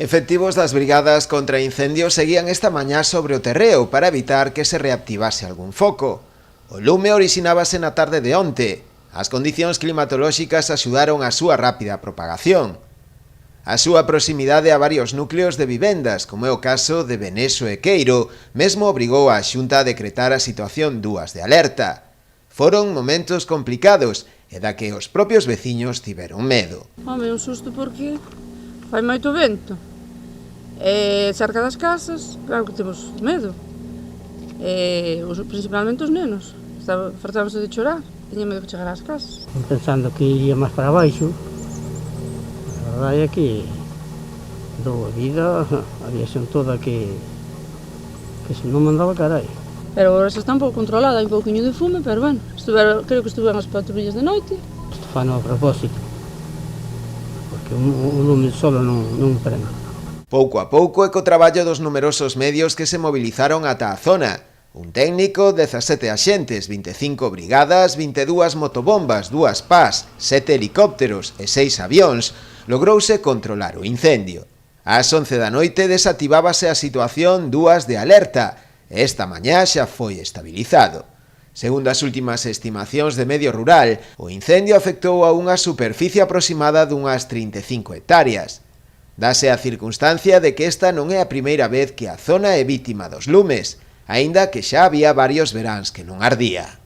Efectivos das brigadas contra incendios seguían esta mañá sobre o terreo para evitar que se reactivase algún foco. O lume orixinábase na tarde de onte. As condicións climatolóxicas axudaron a súa rápida propagación. A súa proximidade a varios núcleos de vivendas, como é o caso de Beneso e Queiro, mesmo obrigou a Xunta a decretar a situación 2 de alerta. Foron momentos complicados e da que os propios veciños tiveron medo. Home, un susto porque fai moito vento. Cerca das casas, claro que temos medo. Principalmente os nenos. Fartábamos de chorar, tiña medo de chegar ás casas. Pensando que iría máis para baixo, a verdade é que dou a vida, a aviación toda que se non mandaba carai. Pero agora xa está un pouco controlada, hai un pouquinho de fume, pero bueno, creo que estuveron as patrullas de noite. Isto fano a propósito, porque un lume solo non prende. Pouco a pouco e co traballo dos numerosos medios que se movilizaron ata a zona. Un técnico, 17 axentes, 25 brigadas, 22 motobombas, 2 PAS, 7 helicópteros e 6 avións, logrouse controlar o incendio. Ás 11 da noite desactivábase a situación 2 de alerta e esta mañá xa foi estabilizado. Segundo as últimas estimacións de Medio Rural, o incendio afectou a unha superficie aproximada dunhas 35 hectáreas. Dase a circunstancia de que esta non é a primeira vez que a zona é vítima dos lumes, aínda que xa había varios veráns que non ardía.